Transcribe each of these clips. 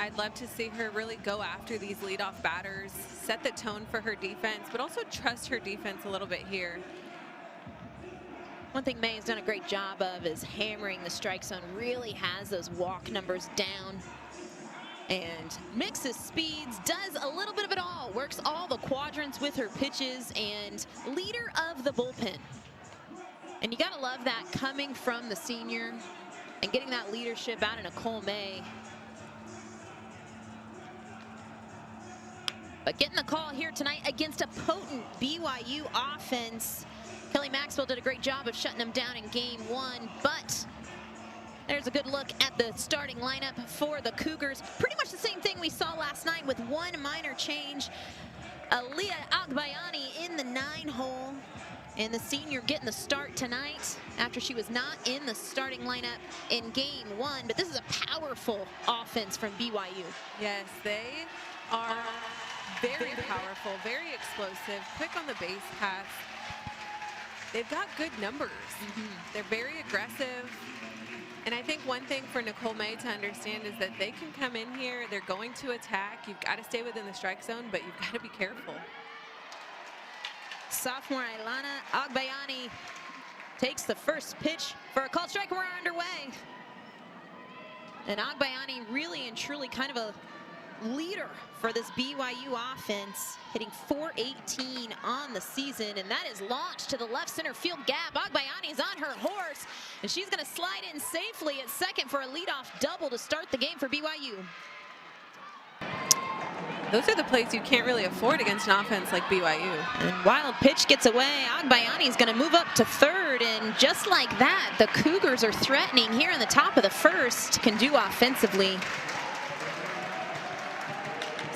I'd love to see her really go after these leadoff batters, set the tone for her defense, but also trust her defense a little bit here. One thing May has done a great job of is hammering the strike zone, really has those walk numbers down and mixes speeds, does a little bit of it all, works all the quadrants with her pitches, and leader of the bullpen. And you gotta love that coming from the senior and getting that leadership out of Nicole May. But getting the call here tonight against a potent BYU offense. Kelly Maxwell did a great job of shutting them down in game one, but there's a good look at the starting lineup for the Cougars. Pretty much the same thing we saw last night with one minor change. Aaliyah Agbayani in the 9-hole, and the senior getting the start tonight after she was not in the starting lineup in game one. But this is a powerful offense from BYU. Yes, they are very powerful, very explosive, quick on the base pass. They've got good numbers. They're very aggressive. And I think one thing for Nicole May to understand is that they can come in here, they're going to attack. You've got to stay within the strike zone, but you've got to be careful. Sophomore Ilana Agbayani takes the first pitch for a called strike. We're underway. And Agbayani really and truly kind of a leader for this BYU offense, hitting .418 on the season, and that is launched to the left center field gap. Agbayani is on her horse, and she's going to slide in safely at second for a leadoff double to start the game for BYU. Those are the plays you can't really afford against an offense like BYU. And wild pitch gets away. Agbayani is going to move up to third, and just like that, the Cougars are threatening here in the top of the first. Can do offensively.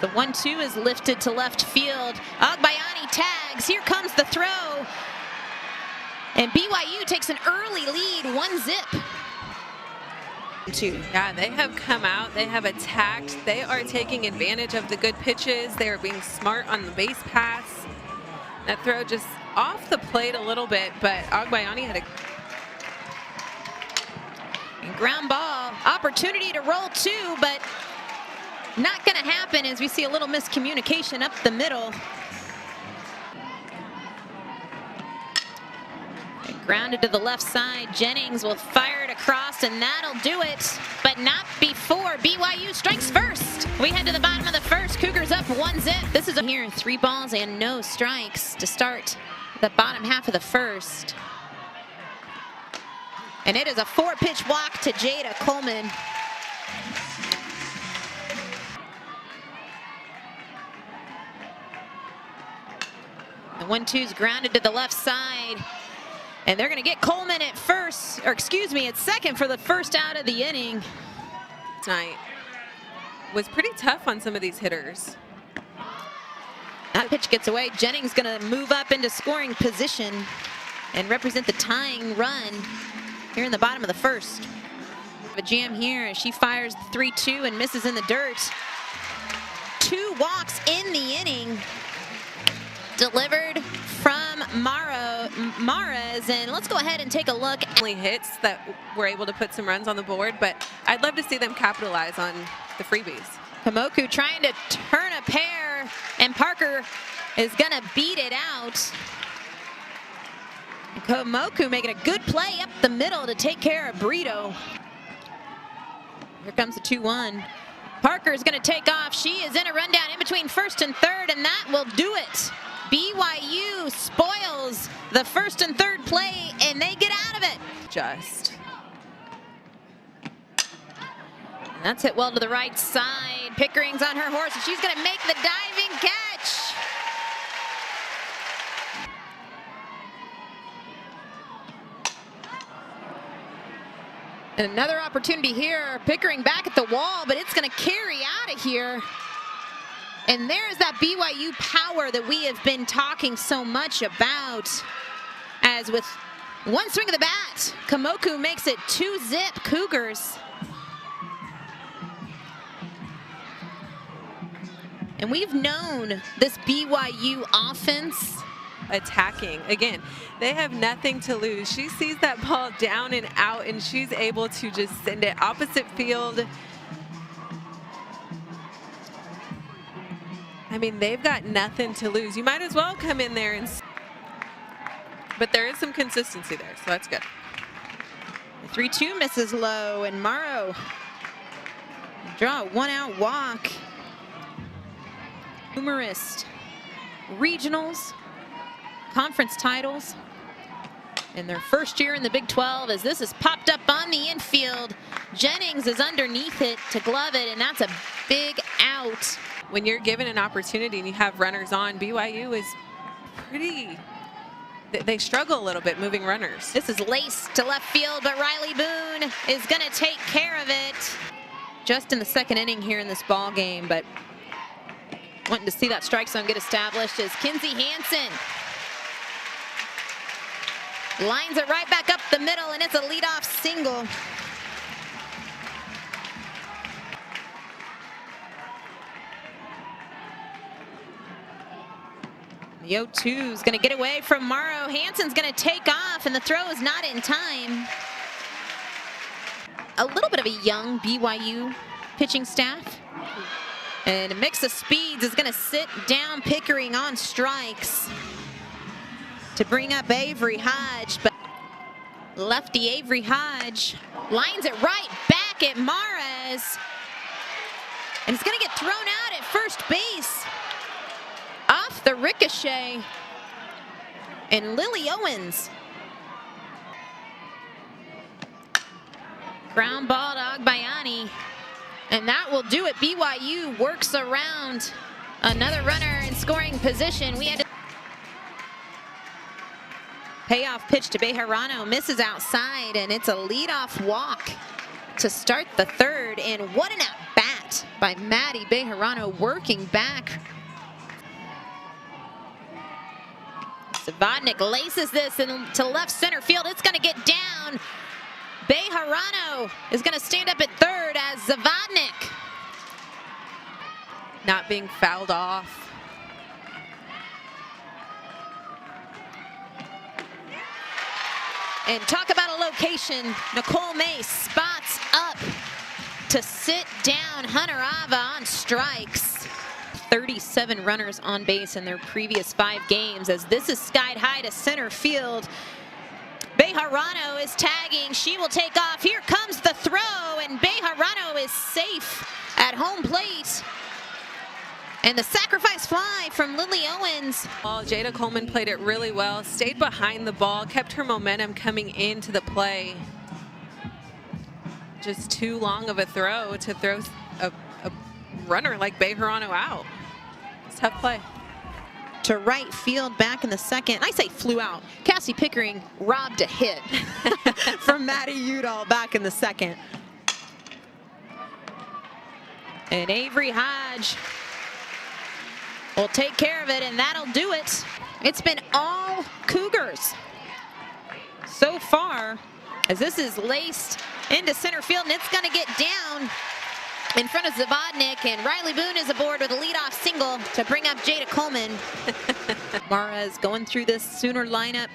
The 1-2 is lifted to left field. Agbayani tags. Here comes the throw. And BYU takes an early lead, 1-zip. Yeah, they have come out. They have attacked. They are taking advantage of the good pitches. They are being smart on the base pass. That throw just off the plate a little bit, but Agbayani had a ground ball. Opportunity to roll two, but not going to happen as we see a little miscommunication up the middle. And grounded to the left side. Jennings will fire it across, and that'll do it, but not before BYU strikes first. We head to the bottom of the first. Cougars up 1-zip. This is here 3 balls and no strikes to start the bottom half of the first. And it is a 4-pitch walk to Jada Coleman. The 1-2's grounded to the left side, and they're going to get Coleman at first, or excuse me, at second for the first out of the inning. Tonight was pretty tough on some of these hitters. That pitch gets away. Jennings going to move up into scoring position and represent the tying run here in the bottom of the first. A jam here as she fires the 3-2 and misses in the dirt. 2 walks in the inning. Delivered from Mares, and let's go ahead and take a look. Only hits that were able to put some runs on the board, but I'd love to see them capitalize on the freebies. Kamoku trying to turn a pair, and Parker is gonna beat it out. Kamoku making a good play up the middle to take care of Brito. Here comes the 2-1. Parker is gonna take off. She is in a rundown in between first and third, and that will do it. BYU spoils the first and third play, and they get out of it. And that's hit well to the right side. Pickering's on her horse, and she's going to make the diving catch. And another opportunity here. Pickering back at the wall, but it's going to carry out of here. And there's that BYU power that we have been talking so much about. As with one swing of the bat, Kamoku makes it 2-zip Cougars. And we've known this BYU offense attacking. Again, they have nothing to lose. She sees that ball down and out, and she's able to just send it opposite field. I mean, they've got nothing to lose. You might as well come in there and... But there is some consistency there, so that's good. The 3-2 misses low, and Morrow draw a 1-out walk. Numerous regionals, conference titles in their first year in the Big 12, as this is popped up on the infield. Jennings is underneath it to glove it, and that's a big out. When you're given an opportunity and you have runners on, BYU is pretty... They struggle a little bit moving runners. This is laced to left field, but Riley Boone is going to take care of it. Just in the second inning here in this ball game, but wanting to see that strike zone get established is Kinsey Hansen. Lines it right back up the middle, and it's a leadoff single. The 0-2 is going to get away from Morrow. Hansen's going to take off, and the throw is not in time. A little bit of a young BYU pitching staff. And a mix of speeds is going to sit down Pickering on strikes to bring up Avery Hodge. But lefty Avery Hodge lines it right back at Mares. And it's going to get thrown out at first base. Off the ricochet, and Lily Owens. Ground ball to Agbayani, and that will do it. BYU works around another runner in scoring position. We had to payoff pitch to Bejarano, misses outside, and it's a leadoff walk to start the third. And what an at-bat by Maddie Bejarano, working back. Zavodnik laces this into left center field. It's going to get down. Bejarano is going to stand up at third as Zavodnik. Not being fouled off. And talk about a location. Nicole Mace spots up to sit down Hunter Ava on strikes. 37 runners on base in their previous 5 games, as this is skied high to center field. Bejarano is tagging. She will take off. Here comes the throw, and Bejarano is safe at home plate. And the sacrifice fly from Lily Owens. Well, Jada Coleman played it really well, stayed behind the ball, kept her momentum coming into the play. Just too long of a throw to throw a runner like Bejarano out. It's a tough play. To right field back in the second. I say flew out. Cassie Pickering robbed a hit from Maddie Udall back in the second. And Avery Hodge will take care of it, and that'll do it. It's been all Cougars so far, as this is laced into center field, and it's going to get down in front of Zavodnik, and Riley Boone is aboard with a leadoff single to bring up Jada Coleman. Mara's going through this Sooner lineup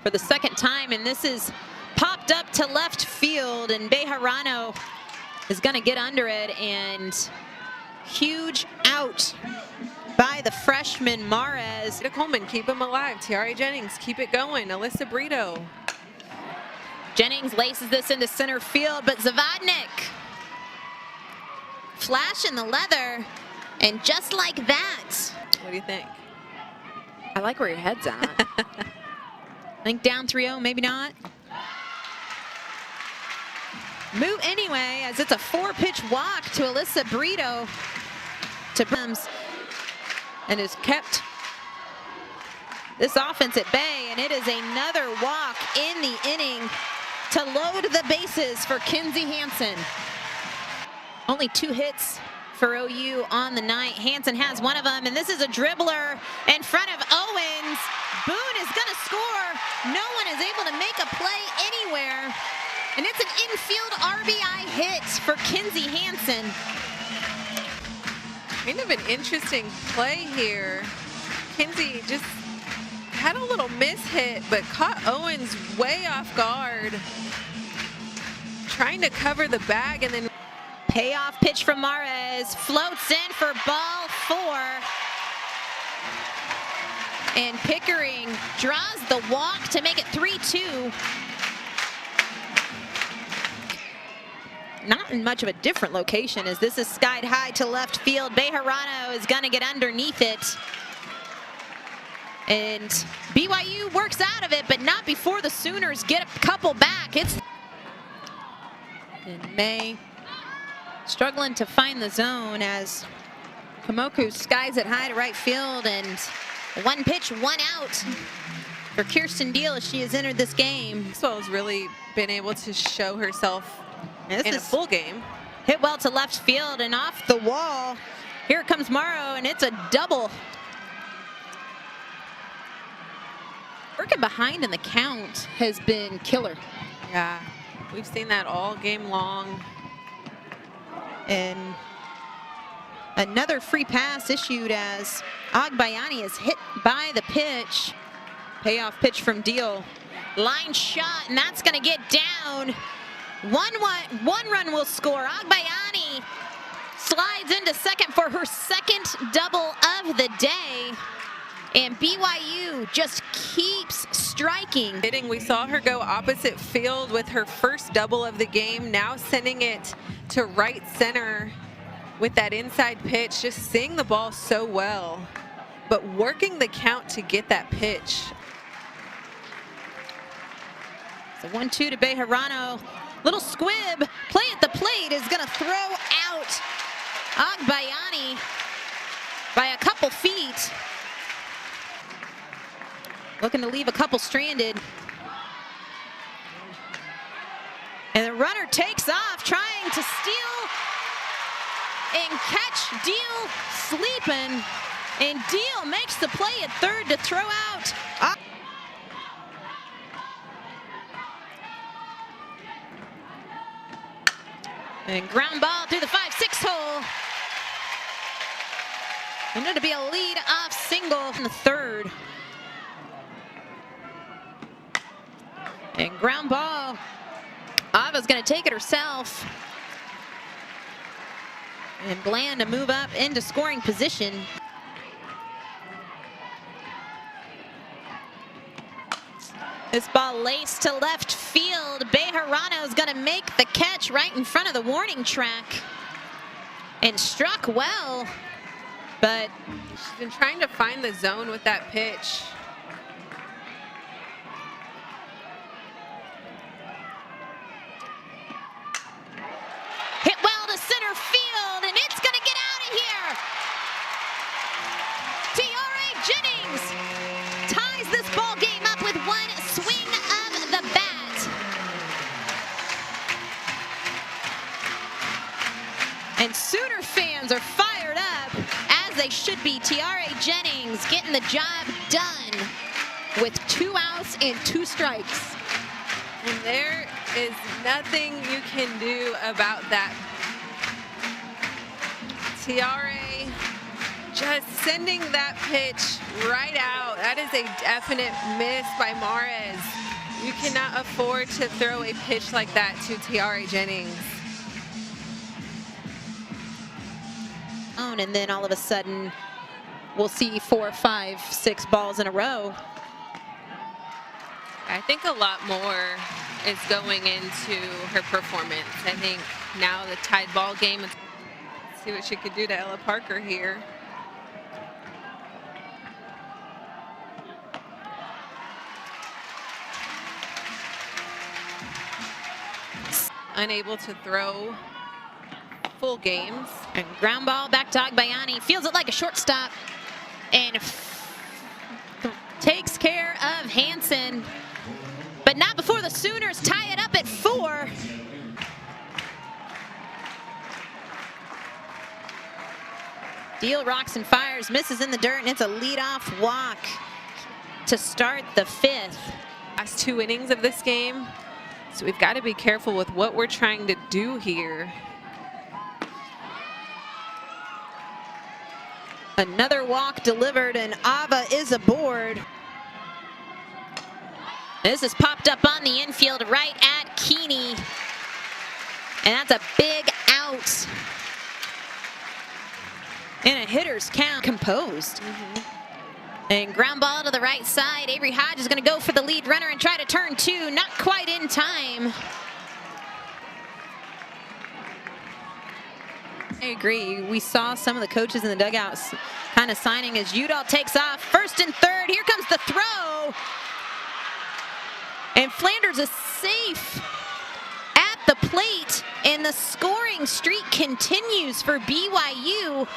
for the second time, and this is popped up to left field, and Bejarano is going to get under it, and huge out by the freshman Mares. Jada Coleman, keep him alive. Tiare Jennings, keep it going. Alyssa Brito. Jennings laces this into center field, but Zavodnik flash in the leather, and just like that. What do you think? I like where your head's at. I think down 3-0, maybe not. Move anyway, as it's a 4-pitch walk to Alyssa Brito to Brims, and has kept this offense at bay, and it is another walk in the inning to load the bases for Kinsey Hansen. Only 2 hits for OU on the night. Hansen has one of them, and this is a dribbler in front of Owens. Boone is going to score. No one is able to make a play anywhere, and it's an infield RBI hit for Kinsey Hansen. Kind of an interesting play here. Kinsey just had a little miss hit, but caught Owens way off guard, trying to cover the bag, and then payoff pitch from Mares floats in for ball 4. And Pickering draws the walk to make it 3-2. Not in much of a different location, as this is skied high to left field. Bejarano is going to get underneath it. And BYU works out of it, but not before the Sooners get a couple back. It's in May, struggling to find the zone as Kamoku skies it high to right field, and one pitch, one out for Kirsten Deal as she has entered this game. Maxwell's really been able to show herself in a full game. Hit well to left field and off the wall. Here comes Morrow, and it's a double. Working behind in the count has been killer. Yeah, we've seen that all game long. And another free pass issued as Agbayani is hit by the pitch. Payoff pitch from Deal. Line shot, and that's going to get down. One run will score. Agbayani slides into second for her second double of the day. And BYU just keeps striking. We saw her go opposite field with her first double of the game, now sending it to right center with that inside pitch, just seeing the ball so well, but working the count to get that pitch. So 1-2 to Bejarano. Little squib, play at the plate is gonna throw out Agbayani by a couple feet. Looking to leave a couple stranded. And the runner takes off, trying to steal and catch Deal sleeping. And Deal makes the play at third to throw out. And ground ball through the 5-6 hole. And it'll be a lead-off single in the third. And ground ball. Ava's going to take it herself. And Bland to move up into scoring position. This ball laced to left field. Bejarano is going to make the catch right in front of the warning track. And struck well, but she's been trying to find the zone with that pitch. Hit well to center field, and it's going to get out of here. Tiare Jennings ties this ball game up with one swing of the bat. And Sooner fans are fired up, as they should be. Tiare Jennings getting the job done with 2 outs and 2 strikes. And there is nothing you can do about that. Tiare just sending that pitch right out. That is a definite miss by Mares. You cannot afford to throw a pitch like that to Tiare Jennings. And then all of a sudden, we'll see 4, 5, 6 balls in a row. I think a lot more is going into her performance. I think now the tied ball game, let's see what she could do to Ella Parker here. Unable to throw full games. And ground ball back to Agbayani. Feels it like a shortstop. And takes care of Hansen. But not before the Sooners tie it up at 4. Deal rocks and fires, misses in the dirt, and it's a leadoff walk to start the 5th. Last 2 innings of this game, so we've got to be careful with what we're trying to do here. Another walk delivered, and Ava is aboard. This is popped up on the infield right at Keeney. And that's a big out. And a hitter's count composed. And ground ball to the right side. Avery Hodge is going to go for the lead runner and try to turn two. Not quite in time. I agree. We saw some of the coaches in the dugouts kind of signing as Udall takes off. First and third. Here comes the throw. And Flanders is safe at the plate. And the scoring streak continues for BYU.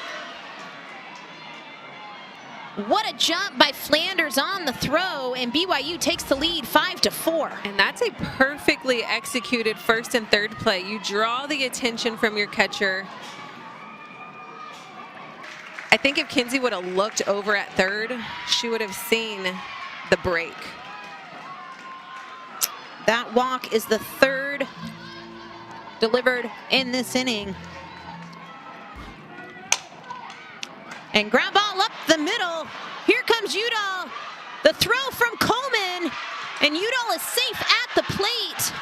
What a jump by Flanders on the throw, and BYU takes the lead 5-4. And that's a perfectly executed first and third play. You draw the attention from your catcher. I think if Kinsey would have looked over at third, she would have seen the break. That walk is the third delivered in this inning. And ground ball up the middle. Here comes Udall. The throw from Coleman. And Udall is safe at the plate.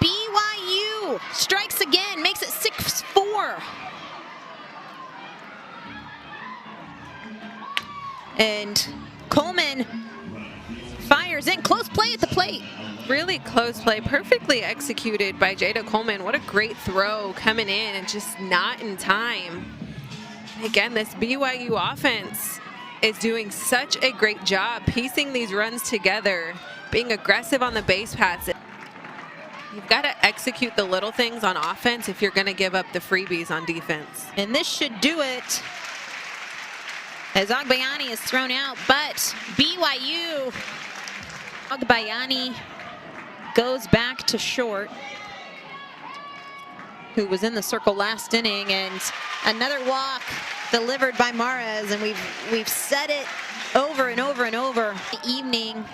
BYU strikes again, makes it 6-4. And Coleman fires in. Close play at the plate. Really close play, perfectly executed by Jada Coleman. What a great throw coming in and just not in time. Again, this BYU offense is doing such a great job piecing these runs together, being aggressive on the base paths. You've got to execute the little things on offense if you're going to give up the freebies on defense. And this should do it as Agbayani is thrown out, but BYU, Agbayani goes back to short, who was in the circle last inning, and another walk delivered by Mares, and we've said it over and over and over. The evening,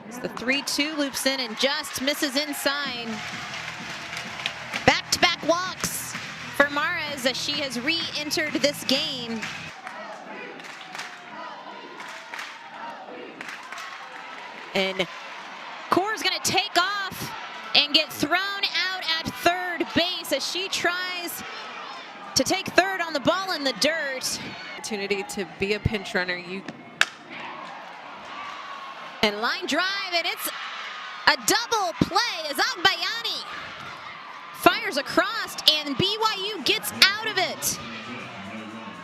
as the 3-2 loops in and just misses inside. Back-to-back walks for Mares as she has re-entered this game. And Core's going to take off and get thrown out at third base as she tries to take third on the ball in the dirt. Opportunity to be a pinch runner. And line drive, and it's a double play as Agbayani fires across, and BYU gets out of it.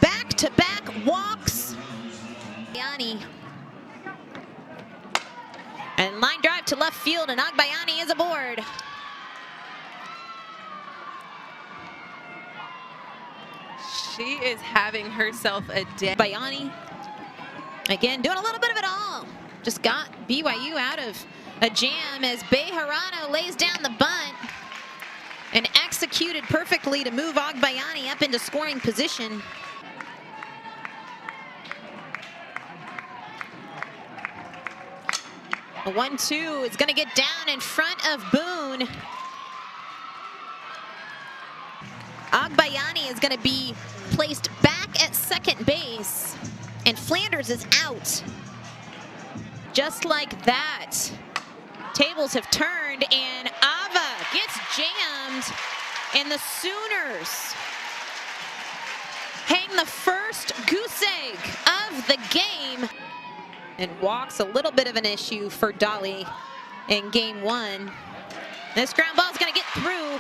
Back-to-back walks. Agbayani. And line drive to left field, and Agbayani is aboard. She is having herself a day. Agbayani, again, doing a little bit of it all. Just got BYU out of a jam as Bejarano lays down the bunt and executed perfectly to move Agbayani up into scoring position. A 1-2 is going to get down in front of Boone. Agbayani is going to be placed back at second base, and Flanders is out. Just like that, tables have turned, and Ava gets jammed, and the Sooners hang the first goose egg of the game. And walks, a little bit of an issue for Dolly in game one. This ground ball is going to get through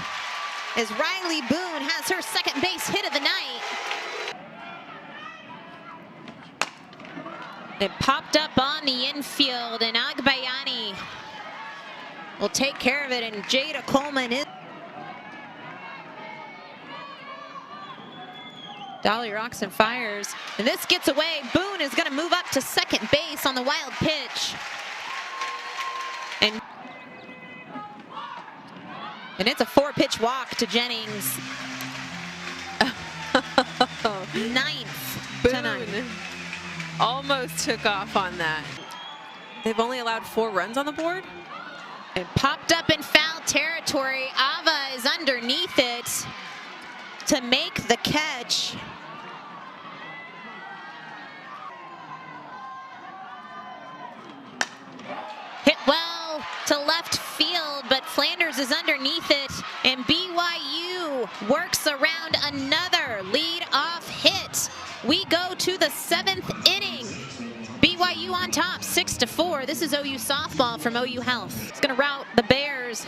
as Riley Boone has her second base hit of the night. It popped up on the infield, and Agbayani will take care of it, and Jada Coleman is. Dolly rocks and fires, and this gets away. Boone is going to move up to second base on the wild pitch. And it's a 4-pitch walk to Jennings. Ninth to 9. Almost took off on that. They've only allowed 4 runs on the board. It popped up in foul territory. Ava is underneath it to make the catch. Hit well to left field, but Flanders is underneath it, and BYU works around another lead-off hit. we go to the 7th inning. BYU on top, 6-4. This is OU softball from OU Health. It's gonna route the Bears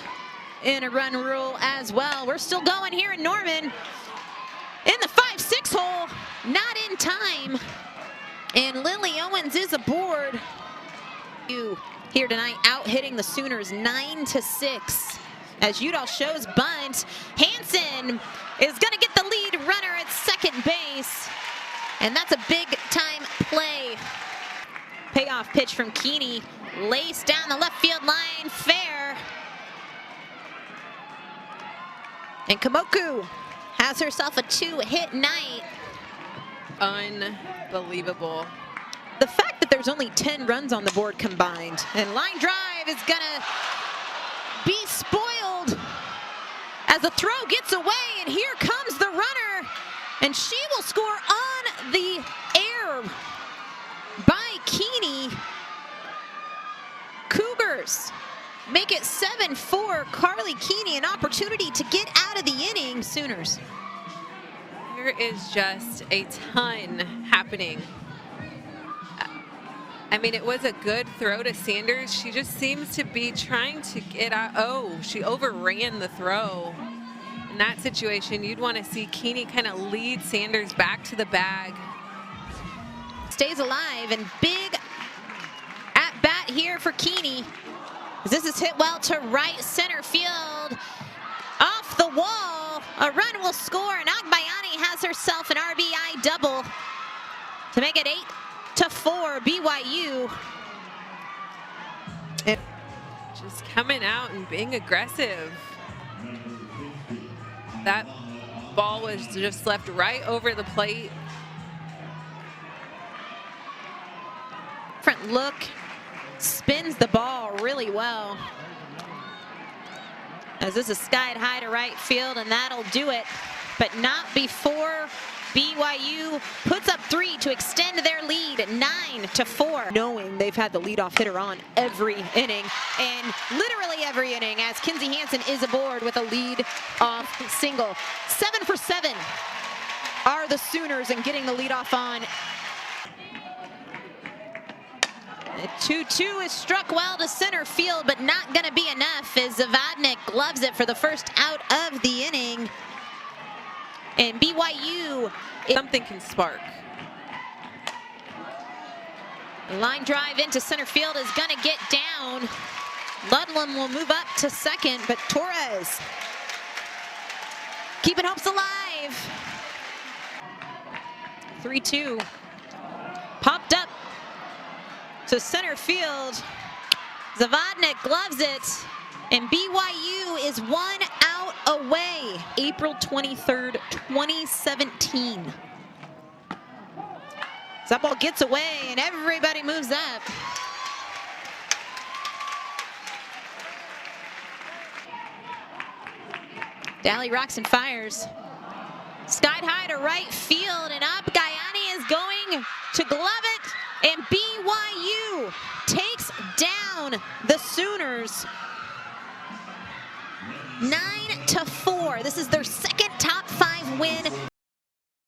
in a run rule as well. We're still going here in Norman. In the 5-6 hole, not in time. And Lily Owens is aboard. Here tonight, out hitting the Sooners 9-6. As Udall shows bunt, Hansen is gonna get the lead runner at second base. And that's a big time play. Payoff pitch from Keeney, laced down the left field line, fair. And Kamoku has herself a 2-hit night. Unbelievable. The fact that there's only 10 runs on the board combined, and line drive is gonna be spoiled as the throw gets away, and here comes the runner, and she will score on the air by Keeney. Cougars make it 7-4. Carly Keeney, an opportunity to get out of the inning. Sooners. There is just a ton happening. I mean, it was a good throw to Sanders. She just seems to be trying to get out. Oh, she overran the throw. In that situation, you'd want to see Keeney kind of lead Sanders back to the bag. Stays alive, and big at bat here for Keeney. This is hit well to right center field. Off the wall, a run will score, and Agbayani has herself an RBI double to make it 8-4 BYU. Just coming out and being aggressive. That ball was just left right over the plate. Front look, spins the ball really well. As this is skied high to right field, and that'll do it, but not before BYU puts up 3 to extend their lead 9-4. Knowing they've had the leadoff hitter on every inning, and literally every inning, as Kinsey Hansen is aboard with a lead-off single. 7 for 7 are the Sooners in getting the leadoff on. 2-2 is struck well to center field, but not going to be enough as Zavodnik gloves it for the first out of the inning. And BYU, something can spark. Line drive into center field is going to get down. Ludlam will move up to second, but Torres keeping hopes alive. 3-2. Popped up to center field. Zavodnik gloves it, and BYU is 1 out away. April 23rd, 2017. That ball gets away, and everybody moves up. Daly rocks and fires. Skied high to right field, and up Guyani is going to glove it. And BYU takes down the Sooners 9-4. This is their second top 5 win